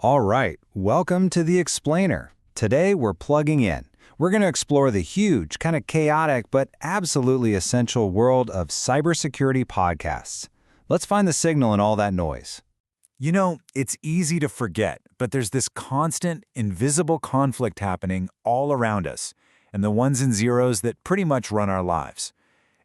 All right, welcome to The Explainer. Today we're plugging in. We're going to explore the huge, kind of chaotic, but absolutely essential world of cybersecurity podcasts. Let's find the signal in all that noise. You know, it's easy to forget, but there's this constant, invisible conflict happening all around us, and the ones and zeros that pretty much run our lives.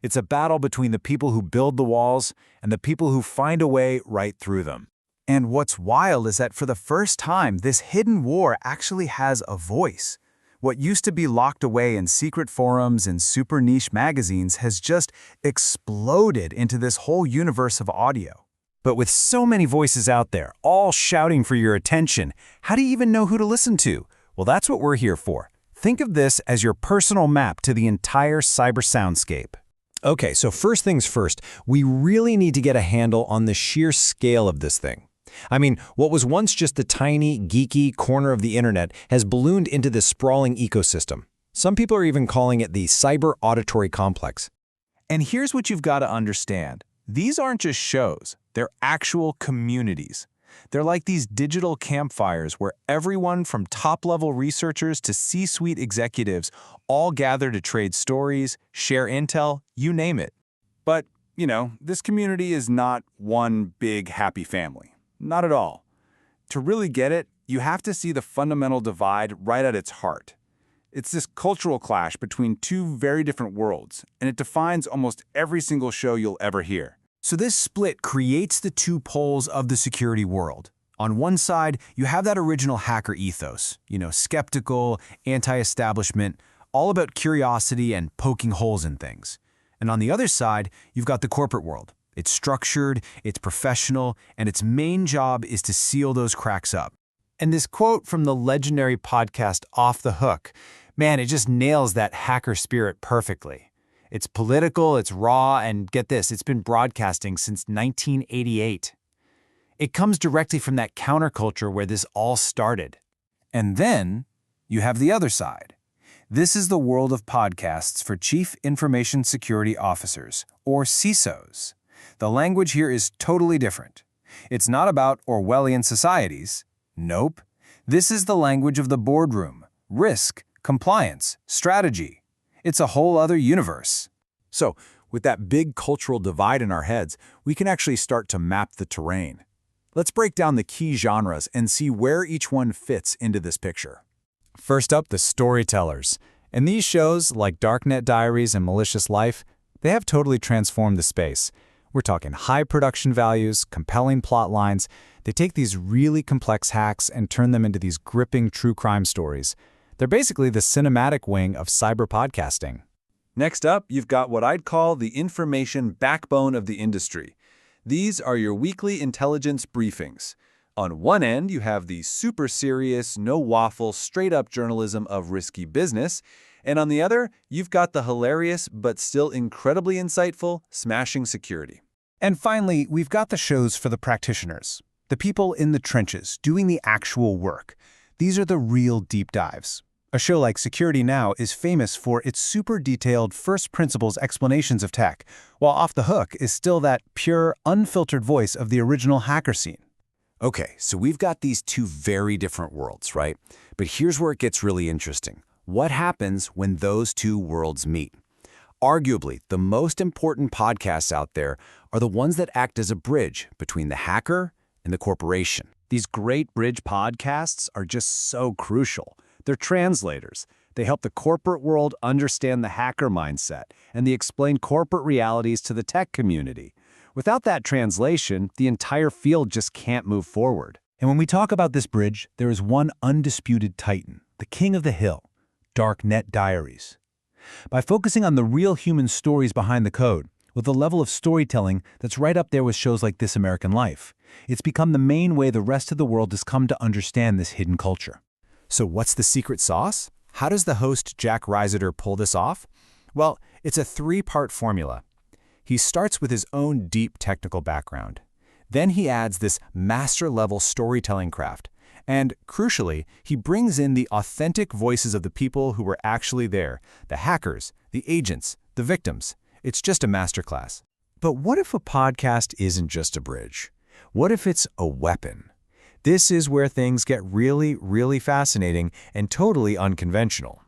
It's a battle between the people who build the walls and the people who find a way right through them. And what's wild is that for the first time, this hidden war actually has a voice. What used to be locked away in secret forums and super niche magazines has just exploded into this whole universe of audio. But with so many voices out there, all shouting for your attention, how do you even know who to listen to? Well, that's what we're here for. Think of this as your personal map to the entire cyber soundscape. Okay, so first things first, we really need to get a handle on the sheer scale of this thing. I mean, what was once just a tiny, geeky corner of the internet has ballooned into this sprawling ecosystem. Some people are even calling it the cyber-auditory complex. And here's what you've got to understand. These aren't just shows, they're actual communities. They're like these digital campfires where everyone from top-level researchers to C-suite executives all gather to trade stories, share intel, you name it. But, this community is not one big happy family. Not at all. To really get it, you have to see the fundamental divide right at its heart. It's this cultural clash between two very different worlds, and it defines almost every single show you'll ever hear. So this split creates the two poles of the security world. On one side, you have that original hacker ethos, skeptical, anti-establishment, all about curiosity and poking holes in things. And on the other side, you've got the corporate world. It's structured, it's professional, and its main job is to seal those cracks up. And this quote from the legendary podcast Off the Hook, man, it just nails that hacker spirit perfectly. It's political, it's raw, and get this, it's been broadcasting since 1988. It comes directly from that counterculture where this all started. And then you have the other side. This is the world of podcasts for Chief Information Security Officers, or CISOs. The language here is totally different. It's not about Orwellian societies. Nope. This is the language of the boardroom, risk, compliance, strategy. It's a whole other universe. So, with that big cultural divide in our heads, we can actually start to map the terrain. Let's break down the key genres and see where each one fits into this picture. First up, the storytellers. And these shows, like Darknet Diaries and Malicious Life, they have totally transformed the space. We're talking high production values, compelling plot lines. They take these really complex hacks and turn them into these gripping true crime stories. They're basically the cinematic wing of cyber podcasting. Next up, you've got what I'd call the information backbone of the industry. These are your weekly intelligence briefings. On one end, you have the super serious, no-waffle, straight-up journalism of risky business, and on the other, you've got the hilarious but still incredibly insightful Smashing Security. And finally, we've got the shows for the practitioners, the people in the trenches doing the actual work. These are the real deep dives. A show like Security Now is famous for its super detailed first principles explanations of tech, while Off the Hook is still that pure, unfiltered voice of the original hacker scene. Okay, so we've got these two very different worlds, right? But here's where it gets really interesting. What happens when those two worlds meet? Arguably, the most important podcasts out there are the ones that act as a bridge between the hacker and the corporation. These great bridge podcasts are just so crucial. They're translators. They help the corporate world understand the hacker mindset, and they explain corporate realities to the tech community. Without that translation, the entire field just can't move forward. And when we talk about this bridge, there is one undisputed titan, the king of the hill, Darknet Diaries. By focusing on the real human stories behind the code, with a level of storytelling that's right up there with shows like This American Life, it's become the main way the rest of the world has come to understand this hidden culture. So what's the secret sauce? How does the host Jack Reiseter pull this off? Well, it's a three-part formula. He starts with his own deep technical background. Then he adds this master-level storytelling craft. And, crucially, he brings in the authentic voices of the people who were actually there, the hackers, the agents, the victims. It's just a masterclass. But what if a podcast isn't just a bridge? What if it's a weapon? This is where things get really, really fascinating and totally unconventional.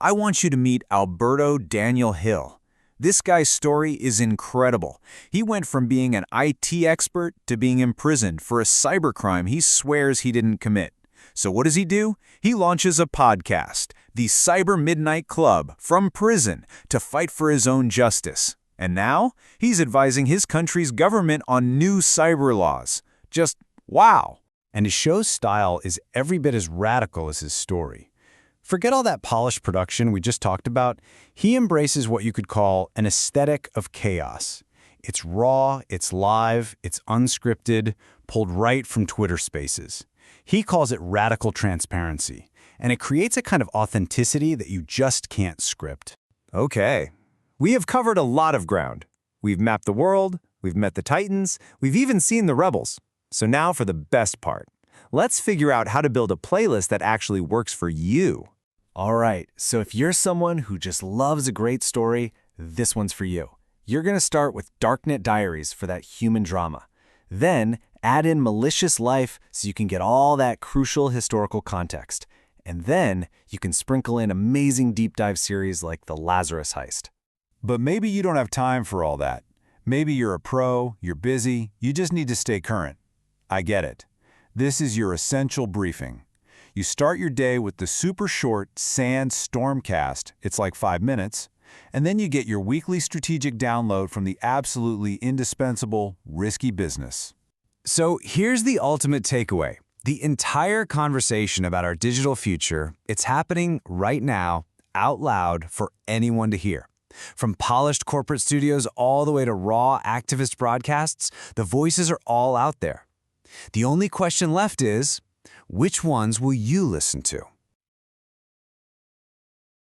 I want you to meet Alberto Daniel Hill. This guy's story is incredible. He went from being an IT expert to being imprisoned for a cybercrime he swears he didn't commit. So what does he do? He launches a podcast, the Cybermidnight Club, from prison to fight for his own justice. And now, he's advising his country's government on new cyber laws. Just wow! And his show's style is every bit as radical as his story. Forget all that polished production we just talked about. He embraces what you could call an aesthetic of chaos. It's raw, it's live, it's unscripted, pulled right from Twitter Spaces. He calls it radical transparency, and it creates a kind of authenticity that you just can't script. Okay, we have covered a lot of ground. We've mapped the world, we've met the Titans, we've even seen the rebels. So now for the best part. Let's figure out how to build a playlist that actually works for you. All right, so if you're someone who just loves a great story, this one's for you. You're going to start with Darknet Diaries for that human drama. Then add in Malicious Life so you can get all that crucial historical context. And then you can sprinkle in amazing deep dive series like The Lazarus Heist. But maybe you don't have time for all that. Maybe you're a pro, you're busy, you just need to stay current. I get it. This is your essential briefing. You start your day with the super short SANS Stormcast, it's like 5 minutes, and then you get your weekly strategic download from the absolutely indispensable Risky Business. So here's the ultimate takeaway. The entire conversation about our digital future, it's happening right now, out loud, for anyone to hear. From polished corporate studios all the way to raw activist broadcasts, the voices are all out there. The only question left is, which ones will you listen to?